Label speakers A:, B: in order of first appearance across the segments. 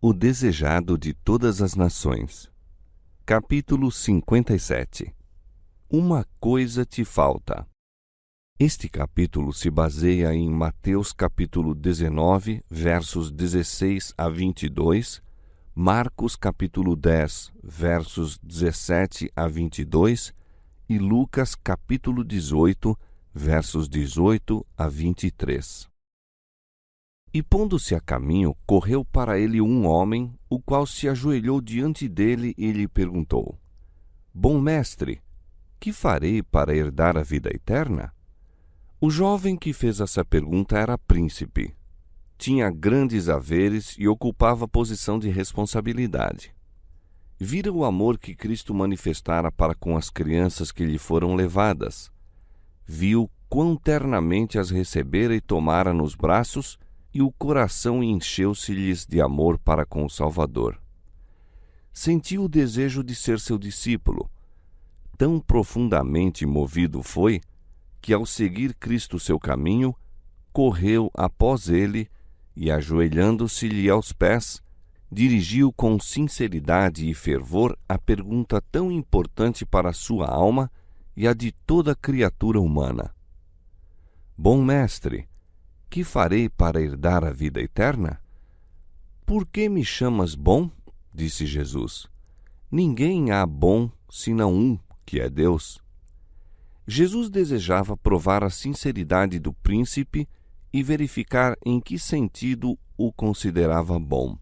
A: O desejado de todas as nações. Capítulo 57. Uma coisa te falta. Este capítulo se baseia em Mateus capítulo 19, versos 16 a 22, Marcos capítulo 10, versos 17 a 22 e Lucas capítulo 18, versos 18 a 23. E pondo-se a caminho, correu para ele um homem, o qual se ajoelhou diante dele e lhe perguntou: Bom mestre, que farei para herdar a vida eterna? O jovem que fez essa pergunta era príncipe. Tinha grandes haveres e ocupava posição de responsabilidade. Vira o amor que Cristo manifestara para com as crianças que lhe foram levadas. Viu quão ternamente as recebera e tomara nos braços, e o coração encheu-se-lhes de amor para com o Salvador. Sentiu o desejo de ser seu discípulo. Tão profundamente movido foi, que ao seguir Cristo seu caminho, correu após ele e, ajoelhando-se-lhe aos pés, dirigiu com sinceridade e fervor a pergunta tão importante para a sua alma e a de toda criatura humana: Bom mestre, que farei para herdar a vida eterna? Por que me chamas bom? Disse Jesus. Ninguém há bom senão um, que é Deus. Jesus desejava provar a sinceridade do príncipe e verificar em que sentido o considerava bom.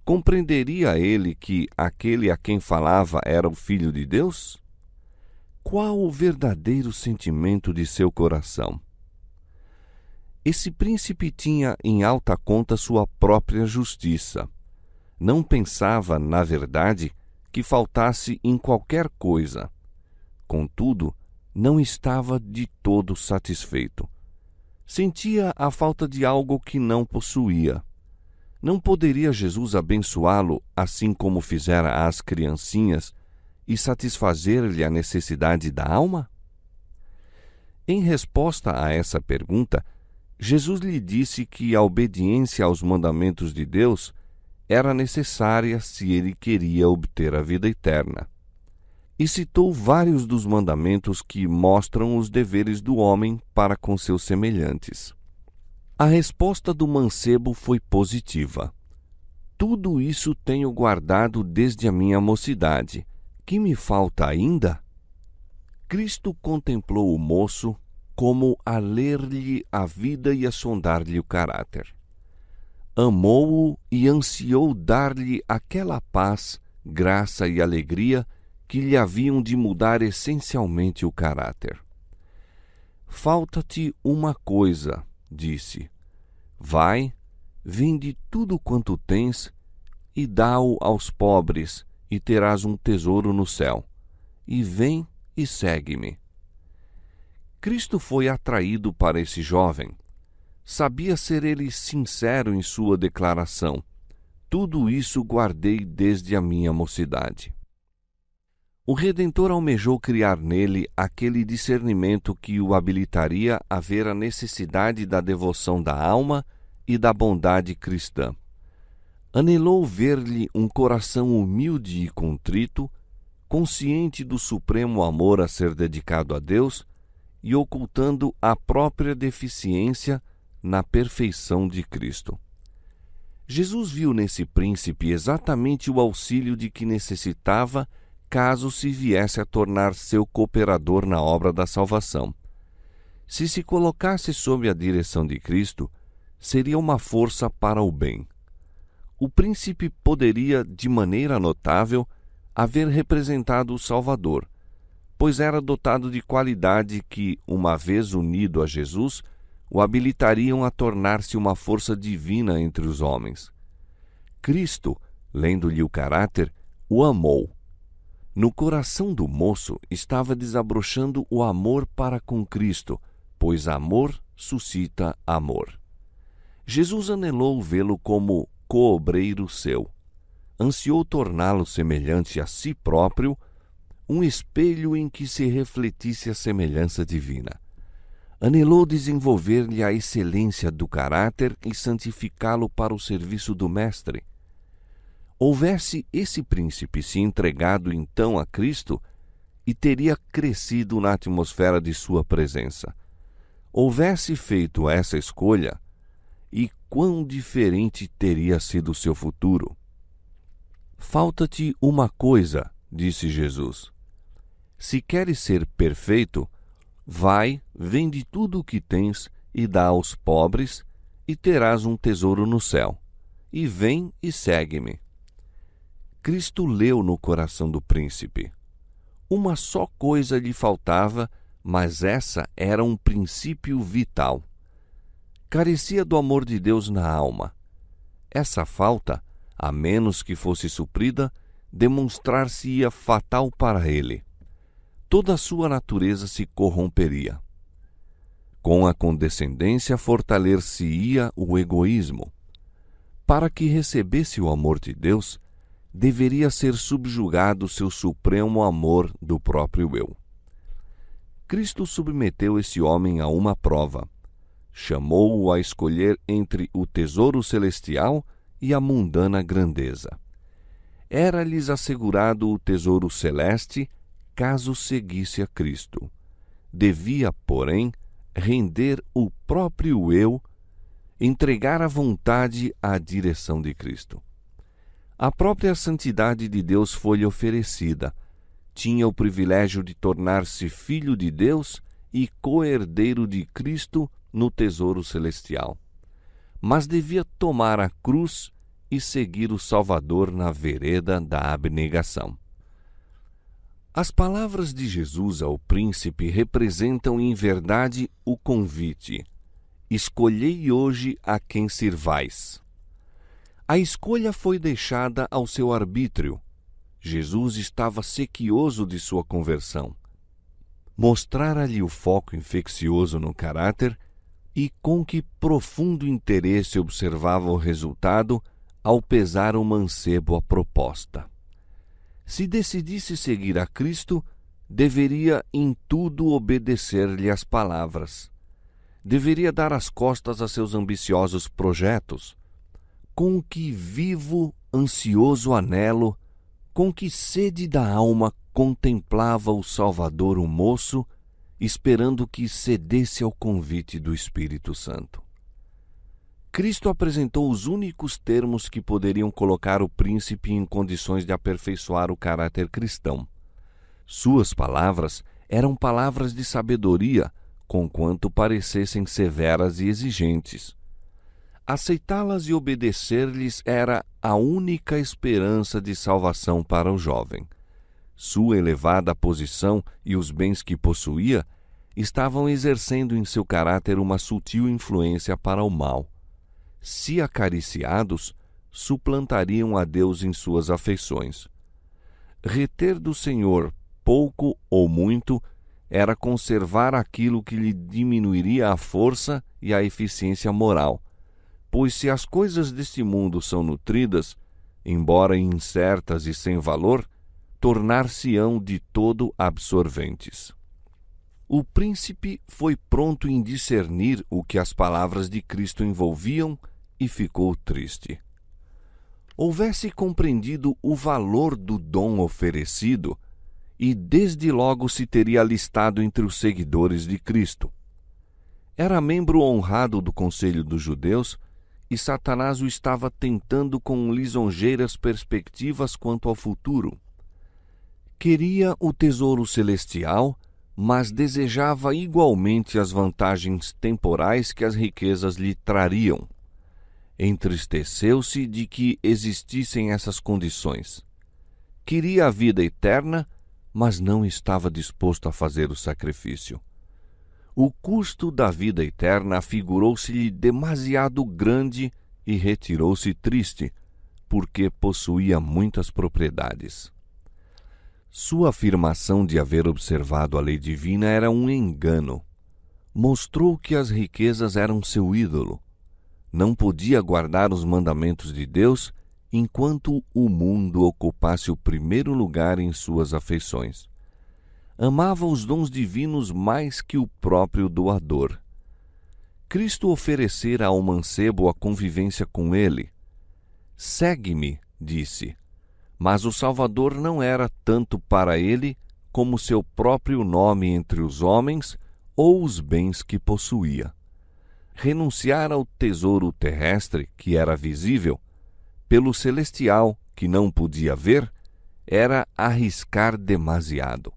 A: Compreenderia ele que aquele a quem falava era o Filho de Deus? Qual o verdadeiro sentimento de seu coração? Esse príncipe tinha em alta conta sua própria justiça. Não pensava, na verdade, que faltasse em qualquer coisa. Contudo, não estava de todo satisfeito. Sentia a falta de algo que não possuía. Não poderia Jesus abençoá-lo assim como fizera às criancinhas e satisfazer-lhe a necessidade da alma? Em resposta a essa pergunta, Jesus lhe disse que a obediência aos mandamentos de Deus era necessária se ele queria obter a vida eterna. E citou vários dos mandamentos que mostram os deveres do homem para com seus semelhantes. A resposta do mancebo foi positiva. Tudo isso tenho guardado desde a minha mocidade. Que me falta ainda? Cristo contemplou o moço como a ler-lhe a vida e a sondar-lhe o caráter. Amou-o e ansiou dar-lhe aquela paz, graça e alegria que lhe haviam de mudar essencialmente o caráter. Falta-te uma coisa, disse. Vai, vende tudo quanto tens e dá-o aos pobres, e terás um tesouro no céu. E vem e segue-me. Cristo foi atraído para esse jovem. Sabia ser ele sincero em sua declaração: tudo isso guardei desde a minha mocidade. O Redentor almejou criar nele aquele discernimento que o habilitaria a ver a necessidade da devoção da alma e da bondade cristã. Anelou ver-lhe um coração humilde e contrito, consciente do supremo amor a ser dedicado a Deus e ocultando a própria deficiência na perfeição de Cristo. Jesus viu nesse príncipe exatamente o auxílio de que necessitava caso se viesse a tornar seu cooperador na obra da salvação. Se colocasse sob a direção de Cristo, seria uma força para o bem. O príncipe poderia, de maneira notável, haver representado o Salvador, pois era dotado de qualidade que, uma vez unido a Jesus, o habilitariam a tornar-se uma força divina entre os homens. Cristo, lendo-lhe o caráter, o amou. No coração do moço estava desabrochando o amor para com Cristo, pois amor suscita amor. Jesus anelou vê-lo como coobreiro seu. Ansiou torná-lo semelhante a si próprio, um espelho em que se refletisse a semelhança divina. Anelou desenvolver-lhe a excelência do caráter e santificá-lo para o serviço do Mestre. Houvesse esse príncipe se entregado então a Cristo e teria crescido na atmosfera de sua presença. Houvesse feito essa escolha, e quão diferente teria sido seu futuro. Falta-te uma coisa, disse Jesus. Se queres ser perfeito, vai, vende tudo o que tens e dá aos pobres, e terás um tesouro no céu. E vem e segue-me. Cristo leu no coração do príncipe. Uma só coisa lhe faltava, mas essa era um princípio vital. Carecia do amor de Deus na alma. Essa falta, a menos que fosse suprida, demonstrar-se-ia fatal para ele. Toda a sua natureza se corromperia. Com a condescendência fortalecer-se-ia o egoísmo. Para que recebesse o amor de Deus, deveria ser subjugado seu supremo amor do próprio eu. Cristo submeteu esse homem a uma prova. Chamou-o a escolher entre o tesouro celestial e a mundana grandeza. Era-lhes assegurado o tesouro celeste, caso seguisse a Cristo. Devia, porém, render o próprio eu, entregar a vontade à direção de Cristo. A própria santidade de Deus foi-lhe oferecida. Tinha o privilégio de tornar-se filho de Deus e co-herdeiro de Cristo no tesouro celestial. Mas devia tomar a cruz e seguir o Salvador na vereda da abnegação. As palavras de Jesus ao príncipe representam em verdade o convite: escolhei hoje a quem sirvais. A escolha foi deixada ao seu arbítrio. Jesus estava sequioso de sua conversão. Mostrara-lhe o foco infeccioso no caráter e com que profundo interesse observava o resultado ao pesar o mancebo a proposta. Se decidisse seguir a Cristo, deveria em tudo obedecer-lhe as palavras. Deveria dar as costas a seus ambiciosos projetos. Com que vivo, ansioso anelo, com que sede da alma contemplava o Salvador o moço, esperando que cedesse ao convite do Espírito Santo. Cristo apresentou os únicos termos que poderiam colocar o príncipe em condições de aperfeiçoar o caráter cristão. Suas palavras eram palavras de sabedoria, conquanto parecessem severas e exigentes. Aceitá-las e obedecer-lhes era a única esperança de salvação para o jovem. Sua elevada posição e os bens que possuía estavam exercendo em seu caráter uma sutil influência para o mal. Se acariciados, suplantariam a Deus em suas afeições. Reter do Senhor pouco ou muito era conservar aquilo que lhe diminuiria a força e a eficiência moral, pois se as coisas deste mundo são nutridas, embora incertas e sem valor, tornar-se-ão de todo absorventes. O príncipe foi pronto em discernir o que as palavras de Cristo envolviam e ficou triste. Houvesse compreendido o valor do dom oferecido, e desde logo se teria alistado entre os seguidores de Cristo. Era membro honrado do Conselho dos Judeus, e Satanás o estava tentando com lisonjeiras perspectivas quanto ao futuro. Queria o tesouro celestial, mas desejava igualmente as vantagens temporais que as riquezas lhe trariam. Entristeceu-se de que existissem essas condições. Queria a vida eterna, mas não estava disposto a fazer o sacrifício. O custo da vida eterna afigurou-se-lhe demasiado grande e retirou-se triste, porque possuía muitas propriedades. Sua afirmação de haver observado a lei divina era um engano. Mostrou que as riquezas eram seu ídolo. Não podia guardar os mandamentos de Deus enquanto o mundo ocupasse o primeiro lugar em suas afeições. Amava os dons divinos mais que o próprio doador. Cristo oferecera ao mancebo a convivência com ele. Segue-me, disse. Mas o Salvador não era tanto para ele como seu próprio nome entre os homens ou os bens que possuía. Renunciar ao tesouro terrestre, que era visível, pelo celestial, que não podia ver, era arriscar demasiado.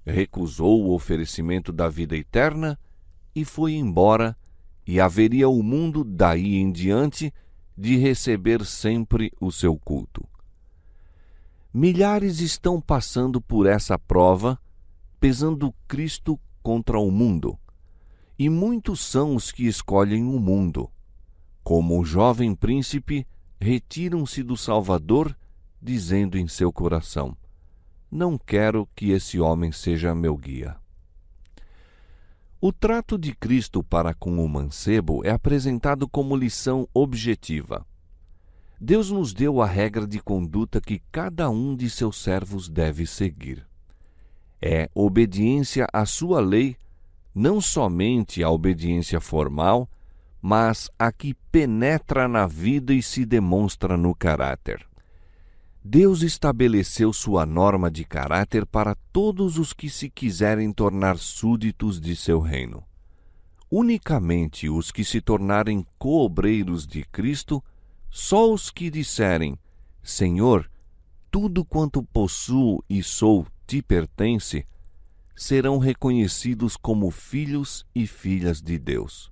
A: Recusou o oferecimento da vida eterna e foi embora, e haveria o mundo daí em diante de receber sempre o seu culto. Milhares estão passando por essa prova, pesando Cristo contra o mundo, e muitos são os que escolhem o mundo. Como o jovem príncipe, retiram-se do Salvador, dizendo em seu coração: não quero que esse homem seja meu guia. O trato de Cristo para com o mancebo é apresentado como lição objetiva. Deus nos deu a regra de conduta que cada um de seus servos deve seguir. É obediência à sua lei, não somente a obediência formal, mas a que penetra na vida e se demonstra no caráter. Deus estabeleceu sua norma de caráter para todos os que se quiserem tornar súditos de seu reino. Unicamente os que se tornarem coobreiros de Cristo, só os que disserem: Senhor, tudo quanto possuo e sou te pertence, serão reconhecidos como filhos e filhas de Deus.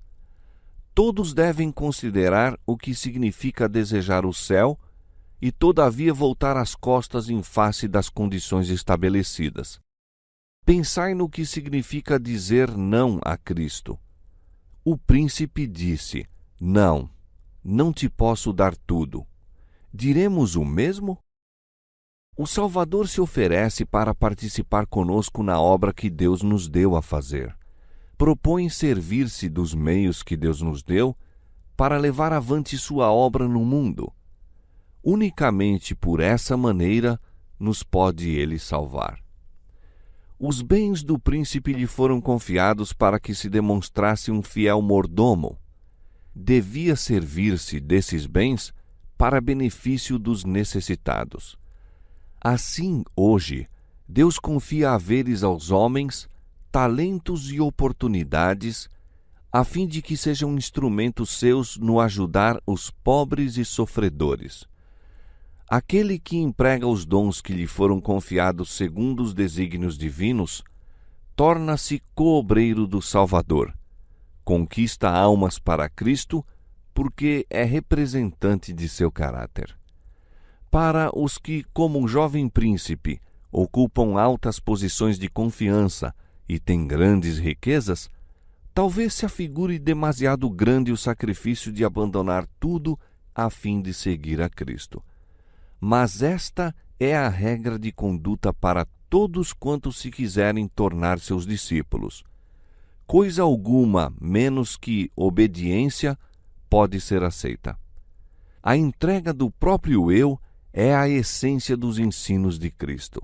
A: Todos devem considerar o que significa desejar o céu e, todavia, voltar as costas em face das condições estabelecidas. Pensai no que significa dizer não a Cristo. O príncipe disse: não, não te posso dar tudo. Diremos o mesmo? O Salvador se oferece para participar conosco na obra que Deus nos deu a fazer. Propõe servir-se dos meios que Deus nos deu para levar avante sua obra no mundo. Unicamente por essa maneira nos pode ele salvar. Os bens do príncipe lhe foram confiados para que se demonstrasse um fiel mordomo. Devia servir-se desses bens para benefício dos necessitados. Assim, hoje, Deus confia haveres aos homens, talentos e oportunidades, a fim de que sejam instrumentos seus no ajudar os pobres e sofredores. Aquele que emprega os dons que lhe foram confiados segundo os desígnios divinos, torna-se coobreiro do Salvador. Conquista almas para Cristo, porque é representante de seu caráter. Para os que, como um jovem príncipe, ocupam altas posições de confiança e têm grandes riquezas, talvez se afigure demasiado grande o sacrifício de abandonar tudo a fim de seguir a Cristo. Mas esta é a regra de conduta para todos quantos se quiserem tornar seus discípulos. Coisa alguma menos que obediência pode ser aceita. A entrega do próprio eu é a essência dos ensinos de Cristo.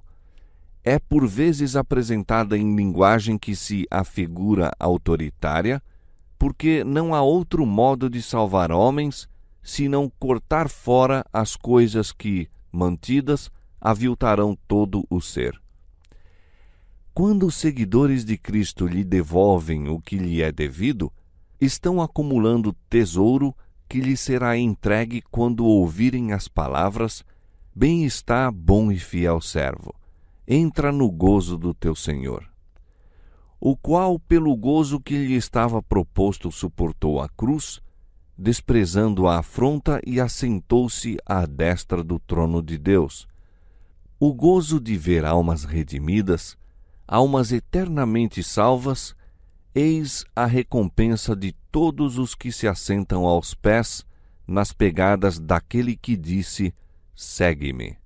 A: É por vezes apresentada em linguagem que se afigura autoritária, porque não há outro modo de salvar homens senão cortar fora as coisas que, mantidas, aviltarão todo o ser. Quando os seguidores de Cristo lhe devolvem o que lhe é devido, estão acumulando tesouro que lhe será entregue quando ouvirem as palavras: bem está, bom e fiel servo, entra no gozo do teu Senhor. O qual, pelo gozo que lhe estava proposto, suportou a cruz, desprezando a afronta, e assentou-se à destra do trono de Deus. O gozo de ver almas redimidas, almas eternamente salvas, eis a recompensa de todos os que se assentam aos pés nas pegadas daquele que disse: segue-me.